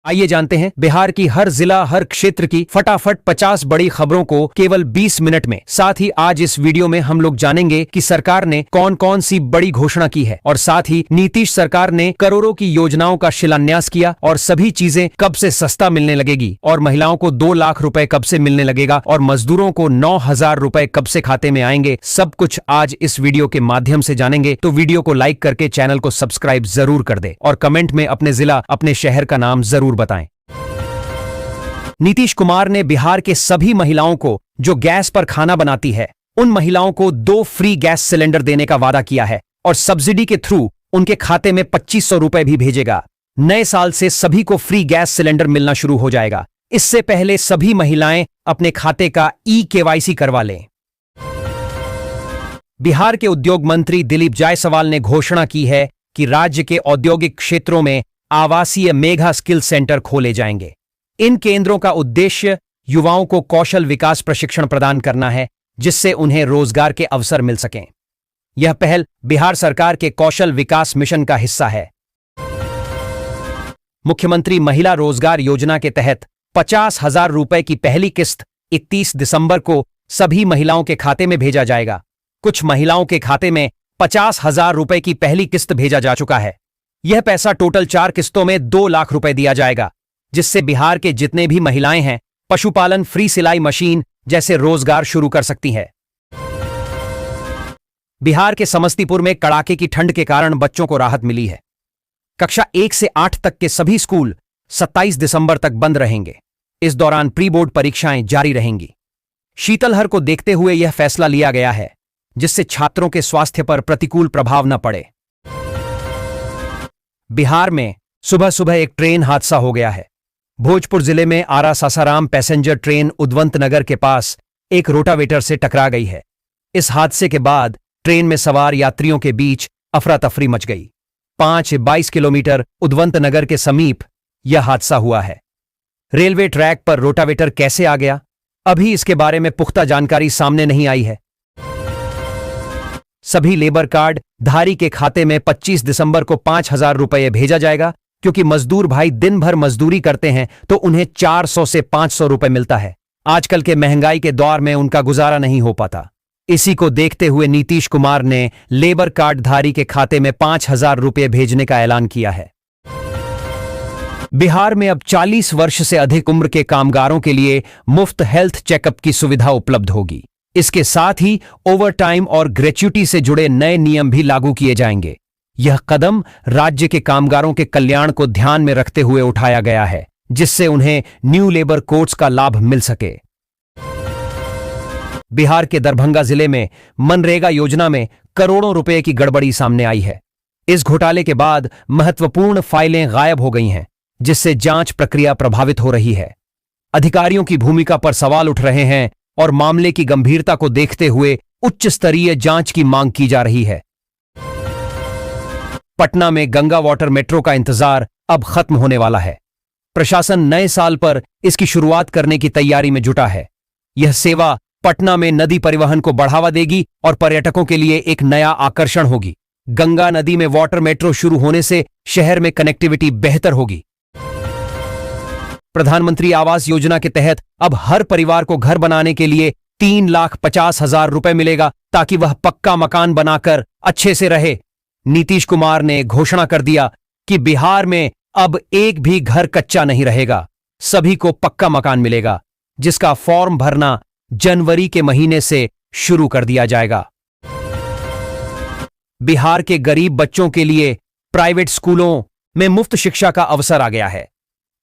आइए जानते हैं बिहार की हर जिला हर क्षेत्र की फटाफट 50 बड़ी खबरों को केवल 20 मिनट में। साथ ही आज इस वीडियो में हम लोग जानेंगे कि सरकार ने कौन कौन सी बड़ी घोषणा की है और साथ ही नीतीश सरकार ने करोड़ों की योजनाओं का शिलान्यास किया और सभी चीजें कब से सस्ता मिलने लगेगी और महिलाओं को 2 लाख रुपए कब से मिलने लगेगा और मजदूरों को 9,000 रुपए कब से खाते में आएंगे। सब कुछ आज इस वीडियो के माध्यम से जानेंगे। तो वीडियो को लाइक करके चैनल को सब्सक्राइब जरूर कर दे और कमेंट में अपने जिला अपने शहर का नाम जरूर बताएं। नीतीश कुमार ने बिहार के सभी महिलाओं को जो गैस पर खाना बनाती है उन महिलाओं को 2 फ्री गैस सिलेंडर देने का वादा किया है और सब्सिडी के थ्रू उनके खाते में 2500 रुपए भी भेजेगा। नए साल से सभी को फ्री गैस सिलेंडर मिलना शुरू हो जाएगा। इससे पहले सभी महिलाएं अपने खाते का KYC करवा लें। बिहार के उद्योग मंत्री दिलीप जायसवाल ने घोषणा की है कि राज्य के औद्योगिक क्षेत्रों में आवासीय मेगा स्किल सेंटर खोले जाएंगे। इन केंद्रों का उद्देश्य युवाओं को कौशल विकास प्रशिक्षण प्रदान करना है जिससे उन्हें रोजगार के अवसर मिल सकें। यह पहल बिहार सरकार के कौशल विकास मिशन का हिस्सा है। मुख्यमंत्री महिला रोजगार योजना के तहत 50,000 रुपए की पहली किस्त 31 दिसंबर को सभी महिलाओं के खाते में भेजा जाएगा। कुछ महिलाओं के खाते में 50,000 रुपए की पहली किस्त भेजा जा चुका है। यह पैसा टोटल 4 किस्तों में 2 लाख रुपए दिया जाएगा जिससे बिहार के जितने भी महिलाएं हैं पशुपालन फ्री सिलाई मशीन जैसे रोजगार शुरू कर सकती हैं। बिहार के समस्तीपुर में कड़ाके की ठंड के कारण बच्चों को राहत मिली है। कक्षा 1 से 8 तक के सभी स्कूल 27 दिसंबर तक बंद रहेंगे। इस दौरान प्री बोर्ड परीक्षाएं जारी रहेंगी। शीतलहर को देखते हुए यह फैसला लिया गया है जिससे छात्रों के स्वास्थ्य पर प्रतिकूल प्रभाव न पड़े। बिहार में सुबह सुबह एक ट्रेन हादसा हो गया है। भोजपुर जिले में आरा सासाराम पैसेंजर ट्रेन उद्वंत नगर के पास एक रोटावेटर से टकरा गई है। इस हादसे के बाद ट्रेन में सवार यात्रियों के बीच अफरा तफरी मच गई। 5-22 किलोमीटर उद्वंत नगर के समीप यह हादसा हुआ है। रेलवे ट्रैक पर रोटावेटर कैसे आ गया, अभी इसके बारे में पुख्ता जानकारी सामने नहीं आई है। सभी लेबर कार्ड धारी के खाते में 25 दिसंबर को 5,000 रुपये भेजा जाएगा क्योंकि मजदूर भाई दिन भर मजदूरी करते हैं तो उन्हें 400 से 500 रुपए मिलता है। आजकल के महंगाई के दौर में उनका गुजारा नहीं हो पाता। इसी को देखते हुए नीतीश कुमार ने लेबर कार्ड धारी के खाते में 5,000 रुपये भेजने का ऐलान किया है। बिहार में अब 40 वर्ष से अधिक उम्र के कामगारों के लिए मुफ्त हेल्थ चेकअप की सुविधा उपलब्ध होगी। इसके साथ ही ओवरटाइम और ग्रेच्युटी से जुड़े नए नियम भी लागू किए जाएंगे। यह कदम राज्य के कामगारों के कल्याण को ध्यान में रखते हुए उठाया गया है जिससे उन्हें न्यू लेबर कोड्स का लाभ मिल सके। बिहार के दरभंगा जिले में मनरेगा योजना में करोड़ों रुपए की गड़बड़ी सामने आई है। इस घोटाले के बाद महत्वपूर्ण फाइलें गायब हो गई हैं जिससे जांच प्रक्रिया प्रभावित हो रही है। अधिकारियों की भूमिका पर सवाल उठ रहे हैं और मामले की गंभीरता को देखते हुए उच्च स्तरीय जांच की मांग की जा रही है। पटना में गंगा वाटर मेट्रो का इंतजार अब खत्म होने वाला है। प्रशासन नए साल पर इसकी शुरुआत करने की तैयारी में जुटा है। यह सेवा पटना में नदी परिवहन को बढ़ावा देगी और पर्यटकों के लिए एक नया आकर्षण होगी। गंगा नदी में वाटर मेट्रो शुरू होने से शहर में कनेक्टिविटी बेहतर होगी। प्रधानमंत्री आवास योजना के तहत अब हर परिवार को घर बनाने के लिए 3,50,000 रुपए मिलेगा ताकि वह पक्का मकान बनाकर अच्छे से रहे। नीतीश कुमार ने घोषणा कर दिया कि बिहार में अब एक भी घर कच्चा नहीं रहेगा, सभी को पक्का मकान मिलेगा जिसका फॉर्म भरना जनवरी के महीने से शुरू कर दिया जाएगा। बिहार के गरीब बच्चों के लिए प्राइवेट स्कूलों में मुफ्त शिक्षा का अवसर आ गया है।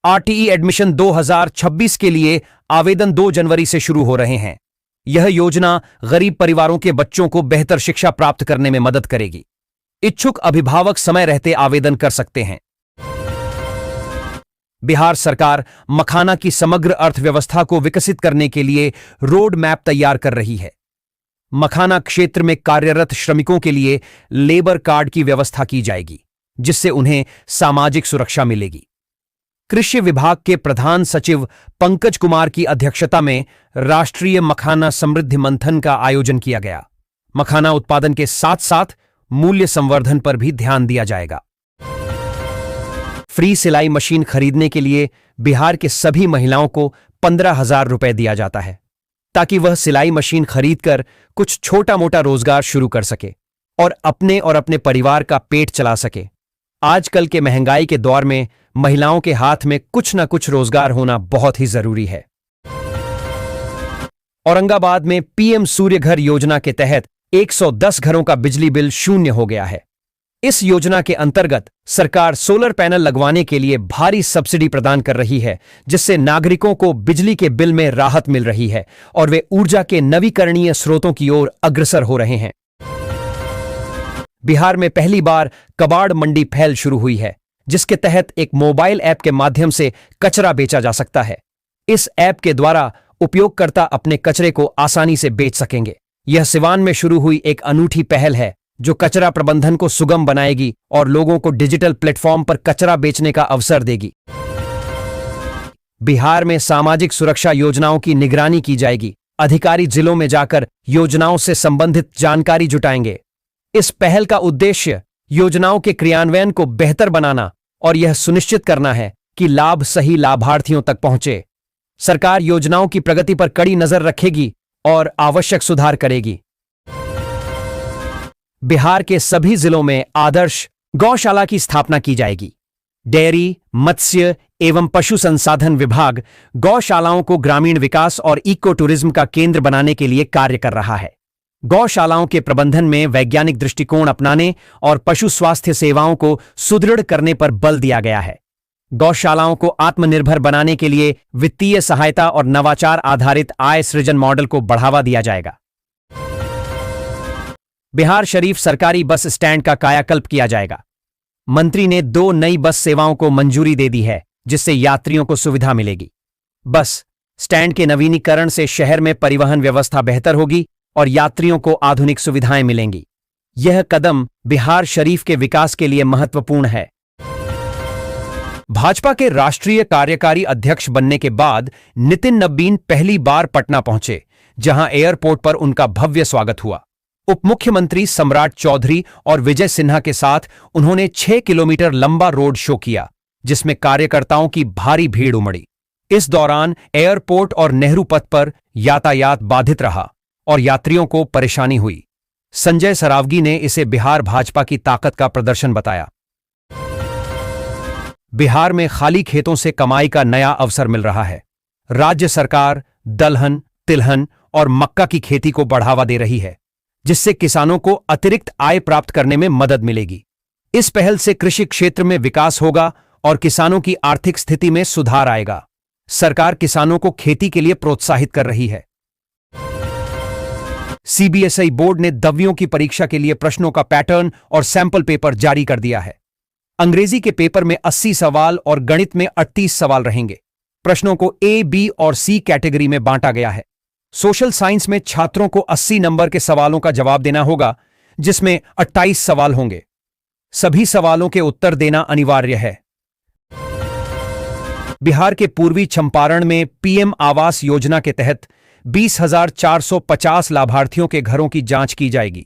RTE एडमिशन 2026 के लिए आवेदन 2 जनवरी से शुरू हो रहे हैं। यह योजना गरीब परिवारों के बच्चों को बेहतर शिक्षा प्राप्त करने में मदद करेगी। इच्छुक अभिभावक समय रहते आवेदन कर सकते हैं। बिहार सरकार मखाना की समग्र अर्थव्यवस्था को विकसित करने के लिए रोड मैप तैयार कर रही है। मखाना क्षेत्र में कार्यरत श्रमिकों के लिए लेबर कार्ड की व्यवस्था की जाएगी जिससे उन्हें सामाजिक सुरक्षा मिलेगी। कृषि विभाग के प्रधान सचिव पंकज कुमार की अध्यक्षता में राष्ट्रीय मखाना समृद्धि मंथन का आयोजन किया गया। मखाना उत्पादन के साथ साथ मूल्य संवर्धन पर भी ध्यान दिया जाएगा। फ्री सिलाई मशीन खरीदने के लिए बिहार के सभी महिलाओं को 15,000 रुपए दिया जाता है, ताकि वह सिलाई मशीन खरीदकर कुछ छोटा मोटा रोजगार शुरू कर सके और अपने परिवार का पेट चला सके। आजकल के महंगाई के दौर में महिलाओं के हाथ में कुछ न कुछ रोजगार होना बहुत ही जरूरी है। औरंगाबाद में पीएम सूर्य घर योजना के तहत 110 घरों का बिजली बिल शून्य हो गया है। इस योजना के अंतर्गत सरकार सोलर पैनल लगवाने के लिए भारी सब्सिडी प्रदान कर रही है, जिससे नागरिकों को बिजली के बिल में राहत मिल रही है और वे ऊर्जा के नवीकरणीय स्रोतों की ओर अग्रसर हो रहे हैं। बिहार में पहली बार कबाड़ मंडी पहल शुरू हुई है, जिसके तहत एक मोबाइल ऐप के माध्यम से कचरा बेचा जा सकता है। इस ऐप के द्वारा उपयोगकर्ता अपने कचरे को आसानी से बेच सकेंगे। यह सिवान में शुरू हुई एक अनूठी पहल है, जो कचरा प्रबंधन को सुगम बनाएगी और लोगों को डिजिटल प्लेटफॉर्म पर कचरा बेचने का अवसर देगी। बिहार में सामाजिक सुरक्षा योजनाओं की निगरानी की जाएगी। अधिकारी जिलों में जाकर योजनाओं से संबंधित जानकारी जुटाएंगे। इस पहल का उद्देश्य योजनाओं के क्रियान्वयन को बेहतर बनाना और यह सुनिश्चित करना है कि लाभ सही लाभार्थियों तक पहुंचे। सरकार योजनाओं की प्रगति पर कड़ी नजर रखेगी और आवश्यक सुधार करेगी। बिहार के सभी जिलों में आदर्श गौशाला की स्थापना की जाएगी। डेयरी, मत्स्य एवं पशु संसाधन विभाग गौशालाओं को ग्रामीण विकास और इको टूरिज्म का केंद्र बनाने के लिए कार्य कर रहा है। गौशालाओं के प्रबंधन में वैज्ञानिक दृष्टिकोण अपनाने और पशु स्वास्थ्य सेवाओं को सुदृढ़ करने पर बल दिया गया है। गौशालाओं को आत्मनिर्भर बनाने के लिए वित्तीय सहायता और नवाचार आधारित आय सृजन मॉडल को बढ़ावा दिया जाएगा। बिहार शरीफ सरकारी बस स्टैंड का कायाकल्प किया जाएगा। मंत्री ने 2 नई बस सेवाओं को मंजूरी दे दी है, जिससे यात्रियों को सुविधा मिलेगी। बस स्टैंड के नवीनीकरण से शहर में परिवहन व्यवस्था बेहतर होगी और यात्रियों को आधुनिक सुविधाएं मिलेंगी। यह कदम बिहार शरीफ के विकास के लिए महत्वपूर्ण है। भाजपा के राष्ट्रीय कार्यकारी अध्यक्ष बनने के बाद नितिन नबीन पहली बार पटना पहुंचे, जहां एयरपोर्ट पर उनका भव्य स्वागत हुआ। उप मुख्यमंत्री सम्राट चौधरी और विजय सिन्हा के साथ उन्होंने 6 किलोमीटर लंबा रोड शो किया, जिसमें कार्यकर्ताओं की भारी भीड़ उमड़ी। इस दौरान एयरपोर्ट और नेहरू पथ पर यातायात बाधित रहा और यात्रियों को परेशानी हुई। संजय सरावगी ने इसे बिहार भाजपा की ताकत का प्रदर्शन बताया। बिहार में खाली खेतों से कमाई का नया अवसर मिल रहा है। राज्य सरकार दलहन, तिलहन और मक्का की खेती को बढ़ावा दे रही है, जिससे किसानों को अतिरिक्त आय प्राप्त करने में मदद मिलेगी। इस पहल से कृषि क्षेत्र में विकास होगा और किसानों की आर्थिक स्थिति में सुधार आएगा। सरकार किसानों को खेती के लिए प्रोत्साहित कर रही है। सीबीएसई बोर्ड ने 10वीं की परीक्षा के लिए प्रश्नों का पैटर्न और सैंपल पेपर जारी कर दिया है। अंग्रेजी के पेपर में 80 सवाल और गणित में 38 सवाल रहेंगे। प्रश्नों को ए, बी और सी कैटेगरी में बांटा गया है। सोशल साइंस में छात्रों को 80 नंबर के सवालों का जवाब देना होगा, जिसमें 28 सवाल होंगे। सभी सवालों के उत्तर देना अनिवार्य है। बिहार के पूर्वी चंपारण में पीएम आवास योजना के तहत 20,450 लाभार्थियों के घरों की जांच की जाएगी।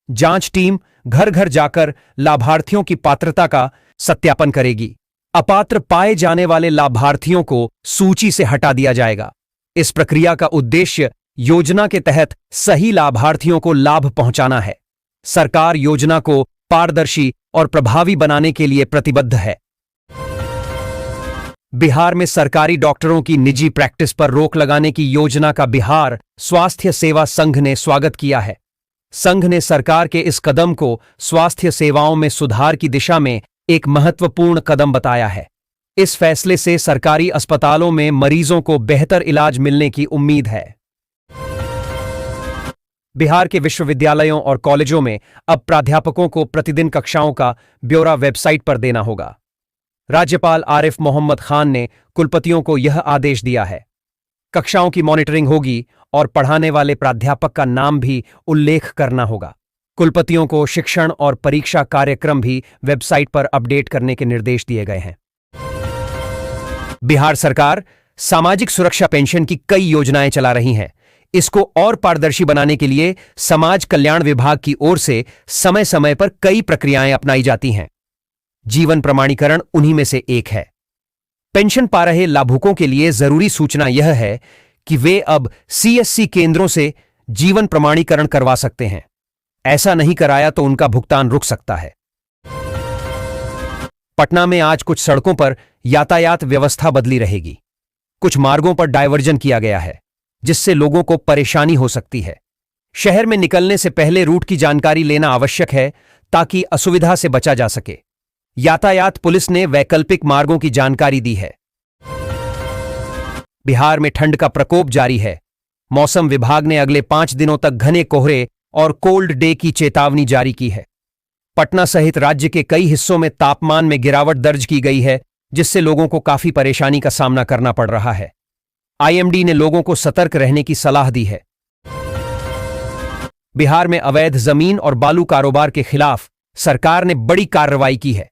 जांच टीम घर घर जाकर लाभार्थियों की पात्रता का सत्यापन करेगी। अपात्र पाए जाने वाले लाभार्थियों को सूची से हटा दिया जाएगा। इस प्रक्रिया का उद्देश्य योजना के तहत सही लाभार्थियों को लाभ पहुंचाना है। सरकार योजना को पारदर्शी और प्रभावी बनाने के लिए प्रतिबद्ध है। बिहार में सरकारी डॉक्टरों की निजी प्रैक्टिस पर रोक लगाने की योजना का बिहार स्वास्थ्य सेवा संघ ने स्वागत किया है। संघ ने सरकार के इस कदम को स्वास्थ्य सेवाओं में सुधार की दिशा में एक महत्वपूर्ण कदम बताया है। इस फैसले से सरकारी अस्पतालों में मरीजों को बेहतर इलाज मिलने की उम्मीद है। बिहार के विश्वविद्यालयों और कॉलेजों में अब प्राध्यापकों को प्रतिदिन कक्षाओं का ब्यौरा वेबसाइट पर देना होगा। राज्यपाल आरिफ मोहम्मद खान ने कुलपतियों को यह आदेश दिया है। कक्षाओं की मॉनिटरिंग होगी और पढ़ाने वाले प्राध्यापक का नाम भी उल्लेख करना होगा। कुलपतियों को शिक्षण और परीक्षा कार्यक्रम भी वेबसाइट पर अपडेट करने के निर्देश दिए गए हैं। बिहार सरकार सामाजिक सुरक्षा पेंशन की कई योजनाएं चला रही हैं। इसको और पारदर्शी बनाने के लिए समाज कल्याण विभाग की ओर से समय समय पर कई प्रक्रियाएं अपनाई जाती हैं। जीवन प्रमाणीकरण उन्हीं में से एक है। पेंशन पा रहे लाभुकों के लिए जरूरी सूचना यह है कि वे अब सीएससी केंद्रों से जीवन प्रमाणीकरण करवा सकते हैं। ऐसा नहीं कराया तो उनका भुगतान रुक सकता है। पटना में आज कुछ सड़कों पर यातायात व्यवस्था बदली रहेगी। कुछ मार्गों पर डायवर्जन किया गया है, जिससे लोगों को परेशानी हो सकती है। शहर में निकलने से पहले रूट की जानकारी लेना आवश्यक है ताकि असुविधा से बचा जा सके। यातायात पुलिस ने वैकल्पिक मार्गों की जानकारी दी है। बिहार में ठंड का प्रकोप जारी है। मौसम विभाग ने अगले 5 दिनों तक घने कोहरे और कोल्ड डे की चेतावनी जारी की है। पटना सहित राज्य के कई हिस्सों में तापमान में गिरावट दर्ज की गई है, जिससे लोगों को काफी परेशानी का सामना करना पड़ रहा है। आईएमडी ने लोगों को सतर्क रहने की सलाह दी है। बिहार में अवैध जमीन और बालू कारोबार के खिलाफ सरकार ने बड़ी कार्रवाई की है।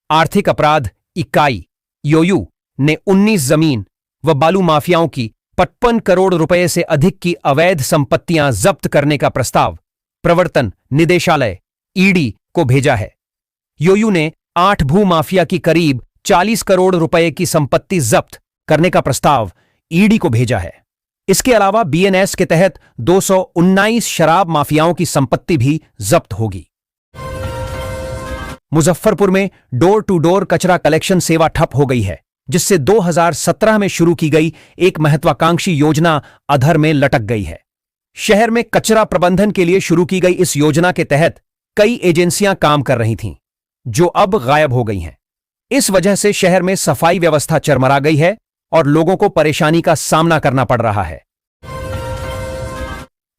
आर्थिक अपराध इकाई योयू ने 19 जमीन व बालू माफियाओं की 55 करोड़ रुपए से अधिक की अवैध संपत्तियां जब्त करने का प्रस्ताव प्रवर्तन निदेशालय ईडी को भेजा है। योयू ने 8 भू माफिया की करीब 40 करोड़ रुपए की संपत्ति जब्त करने का प्रस्ताव ईडी को भेजा है। इसके अलावा बीएनएस के तहत 219 शराब माफियाओं की संपत्ति भी जब्त होगी। मुजफ्फरपुर में डोर टू डोर कचरा कलेक्शन सेवा ठप हो गई है, जिससे 2017 में शुरू की गई एक महत्वाकांक्षी योजना अधर में लटक गई है। शहर में कचरा प्रबंधन के लिए शुरू की गई इस योजना के तहत कई एजेंसियां काम कर रही थीं, जो अब गायब हो गई हैं। इस वजह से शहर में सफाई व्यवस्था चरमरा गई है और लोगों को परेशानी का सामना करना पड़ रहा है।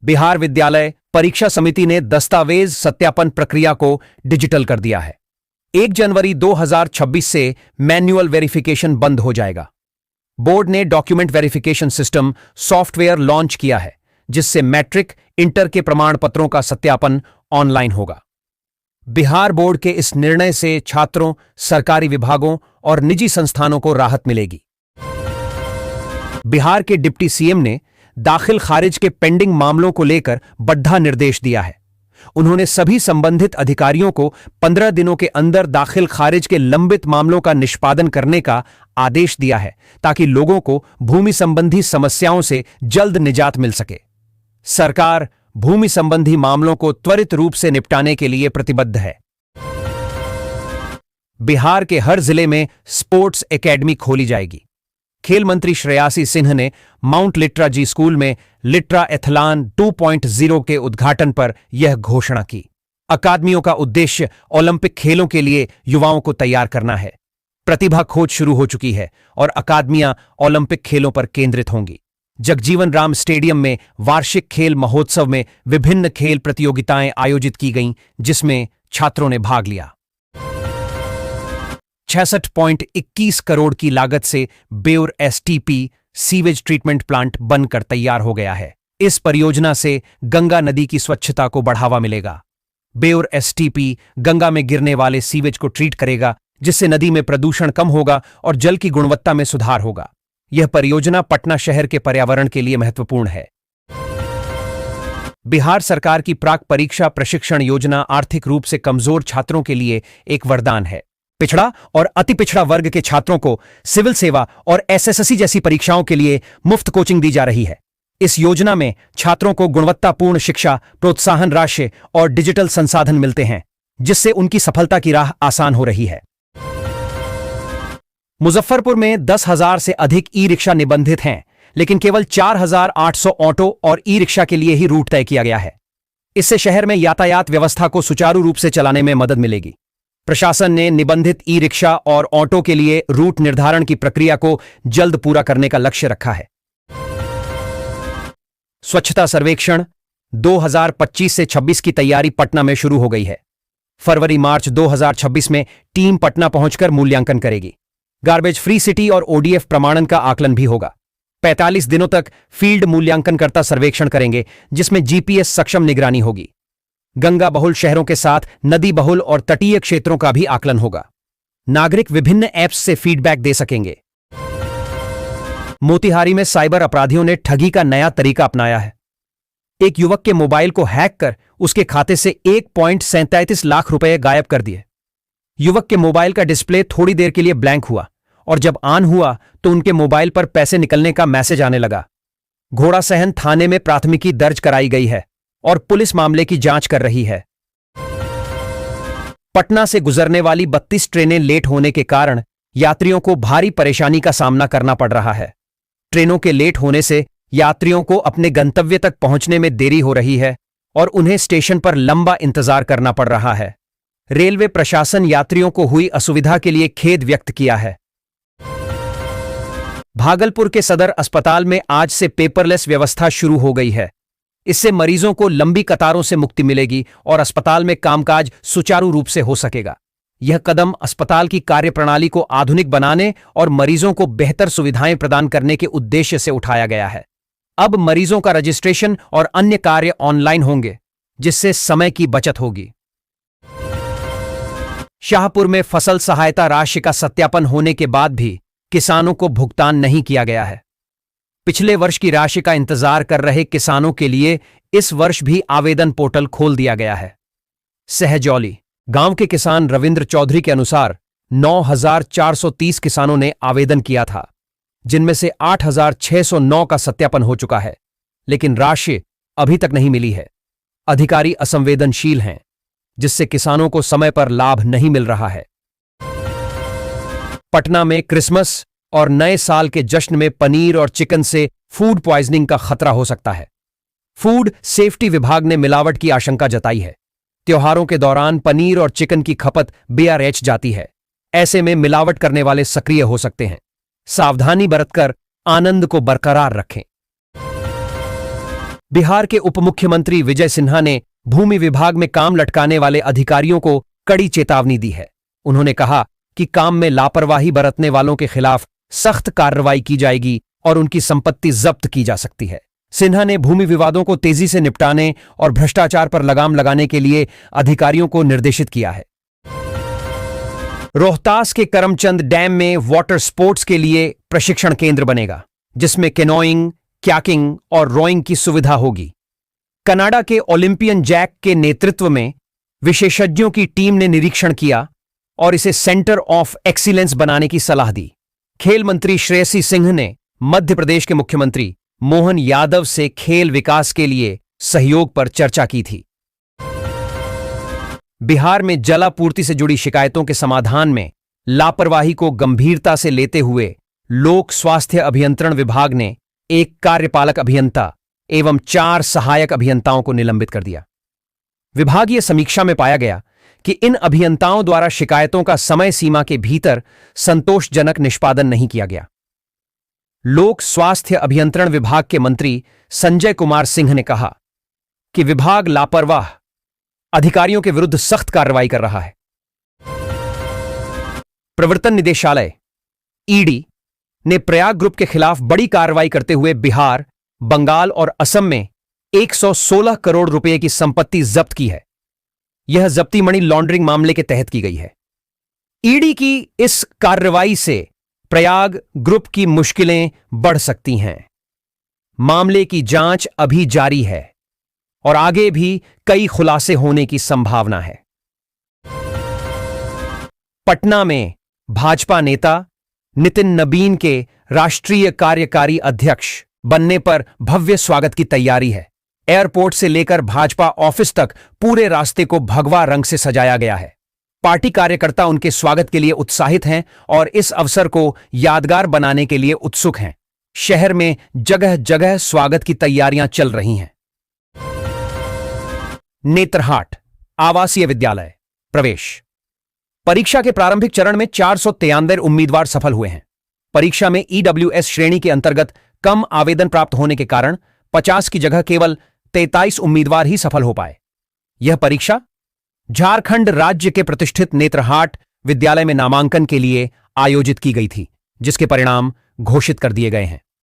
बिहार विद्यालय परीक्षा समिति ने दस्तावेज सत्यापन प्रक्रिया को डिजिटल कर दिया है। 1 जनवरी 2026 से मैन्युअल वेरिफिकेशन बंद हो जाएगा। बोर्ड ने document verification system software launch किया है, जिससे मैट्रिक इंटर के प्रमाण पत्रों का सत्यापन ऑनलाइन होगा। बिहार बोर्ड के इस निर्णय से छात्रों, सरकारी विभागों और निजी संस्थानों को राहत मिलेगी। बिहार के डिप्टी सीएम ने दाखिल खारिज के पेंडिंग मामलों को लेकर बढ़ा निर्देश दिया है। उन्होंने सभी संबंधित अधिकारियों को 15 दिनों के अंदर दाखिल खारिज के लंबित मामलों का निष्पादन करने का आदेश दिया है, ताकि लोगों को भूमि संबंधी समस्याओं से जल्द निजात मिल सके। सरकार भूमि संबंधी मामलों को त्वरित रूप से निपटाने के लिए प्रतिबद्ध है। बिहार के हर जिले में स्पोर्ट्स एकेडमी खोली जाएगी। खेल मंत्री श्रेयासी सिंह ने माउंट लिट्रा जी स्कूल में लिट्रा एथलान 2.0 के उद्घाटन पर यह घोषणा की। अकादमियों का उद्देश्य ओलंपिक खेलों के लिए युवाओं को तैयार करना है। प्रतिभा खोज शुरू हो चुकी है और अकादमियां ओलंपिक खेलों पर केंद्रित होंगी। जगजीवन राम स्टेडियम में वार्षिक खेल महोत्सव में विभिन्न खेल प्रतियोगिताएं आयोजित की गईं, जिसमें छात्रों ने भाग लिया। 66.21 करोड़ की लागत से Beur STP sewage treatment plant बनकर तैयार हो गया है। इस परियोजना से गंगा नदी की स्वच्छता को बढ़ावा मिलेगा। बेउर एसटीपी गंगा में गिरने वाले सीवेज को ट्रीट करेगा, जिससे नदी में प्रदूषण कम होगा और जल की गुणवत्ता में सुधार होगा। यह परियोजना पटना शहर के पर्यावरण के लिए महत्वपूर्ण है। बिहार सरकार की प्राक परीक्षा प्रशिक्षण योजना आर्थिक रूप से कमजोर छात्रों के लिए एक वरदान है। पिछड़ा और अति पिछड़ा वर्ग के छात्रों को सिविल सेवा और एसएससी जैसी परीक्षाओं के लिए मुफ्त कोचिंग दी जा रही है। इस योजना में छात्रों को गुणवत्तापूर्ण शिक्षा, प्रोत्साहन राशि और डिजिटल संसाधन मिलते हैं, जिससे उनकी सफलता की राह आसान हो रही है। मुजफ्फरपुर में 10,000 से अधिक ई रिक्शा निबंधित हैं, लेकिन केवल 4,800 ऑटो और ई रिक्शा के लिए ही रूट तय किया गया है। इससे शहर में यातायात व्यवस्था को सुचारू रूप से चलाने में मदद मिलेगी। प्रशासन ने निबंधित ई रिक्शा और ऑटो के लिए रूट निर्धारण की प्रक्रिया को जल्द पूरा करने का लक्ष्य रखा है। स्वच्छता सर्वेक्षण 2025 से 26 की तैयारी पटना में शुरू हो गई है। फरवरी-मार्च 2026 में टीम पटना पहुंचकर मूल्यांकन करेगी। गार्बेज फ्री सिटी और ओडीएफ प्रमाणन का आकलन भी होगा। 45 दिनों तक फील्ड मूल्यांकनकर्ता सर्वेक्षण करेंगे, जिसमें जीपीएस सक्षम निगरानी होगी। गंगा बहुल शहरों के साथ नदी बहुल और तटीय क्षेत्रों का भी आकलन होगा। नागरिक विभिन्न ऐप्स से फीडबैक दे सकेंगे। मोतिहारी में साइबर अपराधियों ने ठगी का नया तरीका अपनाया है। एक युवक के मोबाइल को हैक कर उसके खाते से 1.37 लाख रुपए गायब कर दिए। युवक के मोबाइल का डिस्प्ले थोड़ी देर के लिए ब्लैंक हुआ और जब ऑन हुआ तो उनके मोबाइल पर पैसे निकलने का मैसेज आने लगा। घोड़ासहन थाने में प्राथमिकी दर्ज कराई गई है और पुलिस मामले की जांच कर रही है। पटना से गुजरने वाली 32 ट्रेनें लेट होने के कारण यात्रियों को भारी परेशानी का सामना करना पड़ रहा है। ट्रेनों के लेट होने से यात्रियों को अपने गंतव्य तक पहुंचने में देरी हो रही है और उन्हें स्टेशन पर लंबा इंतजार करना पड़ रहा है। रेलवे प्रशासन यात्रियों को हुई असुविधा के लिए खेद व्यक्त किया है। भागलपुर के सदर अस्पताल में आज से पेपरलेस व्यवस्था शुरू हो गई है। इससे मरीजों को लंबी कतारों से मुक्ति मिलेगी और अस्पताल में कामकाज सुचारू रूप से हो सकेगा। यह कदम अस्पताल की कार्यप्रणाली को आधुनिक बनाने और मरीजों को बेहतर सुविधाएं प्रदान करने के उद्देश्य से उठाया गया है। अब मरीजों का रजिस्ट्रेशन और अन्य कार्य ऑनलाइन होंगे, जिससे समय की बचत होगी। शाहपुर में फसल सहायता राशि का सत्यापन होने के बाद भी किसानों को भुगतान नहीं किया गया है। पिछले वर्ष की राशि का इंतजार कर रहे किसानों के लिए इस वर्ष भी आवेदन पोर्टल खोल दिया गया है। सहजौली गांव के किसान रविंद्र चौधरी के अनुसार 9,430 किसानों ने आवेदन किया था, जिनमें से 8,609 का सत्यापन हो चुका है, लेकिन राशि अभी तक नहीं मिली है। अधिकारी असंवेदनशील हैं, जिससे किसानों को समय पर लाभ नहीं मिल रहा है। पटना में क्रिसमस और नए साल के जश्न में पनीर और चिकन से फूड पॉइजनिंग का खतरा हो सकता है। फूड सेफ्टी विभाग ने मिलावट की आशंका जताई है। त्योहारों के दौरान पनीर और चिकन की खपत BRH जाती है। ऐसे में मिलावट करने वाले सक्रिय हो सकते हैं। सावधानी बरतकर आनंद को बरकरार रखें। बिहार के उप मुख्यमंत्री विजय सिन्हा ने भूमि विभाग में काम लटकाने वाले अधिकारियों को कड़ी चेतावनी दी है। उन्होंने कहा कि काम में लापरवाही बरतने वालों के खिलाफ सख्त कार्रवाई की जाएगी और उनकी संपत्ति जब्त की जा सकती है। सिन्हा ने भूमि विवादों को तेजी से निपटाने और भ्रष्टाचार पर लगाम लगाने के लिए अधिकारियों को निर्देशित किया है। रोहतास के करमचंद डैम में वाटर स्पोर्ट्स के लिए प्रशिक्षण केंद्र बनेगा, जिसमें कैनोइंग, क्याकिंग और रोइंग की सुविधा होगी। कनाडा के ओलंपियन जैक के नेतृत्व में विशेषज्ञों की टीम ने निरीक्षण किया और इसे सेंटर ऑफ एक्सीलेंस बनाने की सलाह दी। खेल मंत्री श्रेयसी सिंह ने मध्य प्रदेश के मुख्यमंत्री मोहन यादव से खेल विकास के लिए सहयोग पर चर्चा की थी। बिहार में जलापूर्ति से जुड़ी शिकायतों के समाधान में लापरवाही को गंभीरता से लेते हुए लोक स्वास्थ्य अभियंत्रण विभाग ने एक कार्यपालक अभियंता एवं 4 सहायक अभियंताओं को निलंबित कर दिया। विभागीय समीक्षा में पाया गया कि इन अभियंताओं द्वारा शिकायतों का समय सीमा के भीतर संतोषजनक निष्पादन नहीं किया गया। लोक स्वास्थ्य अभियंत्रण विभाग के मंत्री संजय कुमार सिंह ने कहा कि विभाग लापरवाह अधिकारियों के विरुद्ध सख्त कार्रवाई कर रहा है। प्रवर्तन निदेशालय ईडी ने प्रयाग ग्रुप के खिलाफ बड़ी कार्रवाई करते हुए बिहार, बंगाल और असम में 116 करोड़ रुपए की संपत्ति जब्त की है। यह जब्ती मनी लॉन्ड्रिंग मामले के तहत की गई है। ईडी की इस कार्रवाई से प्रयाग ग्रुप की मुश्किलें बढ़ सकती हैं। मामले की जांच अभी जारी है और आगे भी कई खुलासे होने की संभावना है। पटना में भाजपा नेता नितिन नबीन के राष्ट्रीय कार्यकारी अध्यक्ष बनने पर भव्य स्वागत की तैयारी है। एयरपोर्ट से लेकर भाजपा ऑफिस तक पूरे रास्ते को भगवा रंग से सजाया गया है। पार्टी कार्यकर्ता उनके स्वागत के लिए उत्साहित हैं और इस अवसर को यादगार बनाने के लिए उत्सुक हैं। शहर में जगह जगह स्वागत की तैयारियां चल रही हैं। नेत्रहाट आवासीय विद्यालय प्रवेश परीक्षा के प्रारंभिक चरण में 493 उम्मीदवार सफल हुए हैं। परीक्षा में EWS श्रेणी के अंतर्गत कम आवेदन प्राप्त होने के कारण 50 की जगह केवल 43 उम्मीदवार ही सफल हो पाए। यह परीक्षा झारखंड राज्य के प्रतिष्ठित नेत्रहाट विद्यालय में नामांकन के लिए आयोजित की गई थी, जिसके परिणाम घोषित कर दिए गए हैं।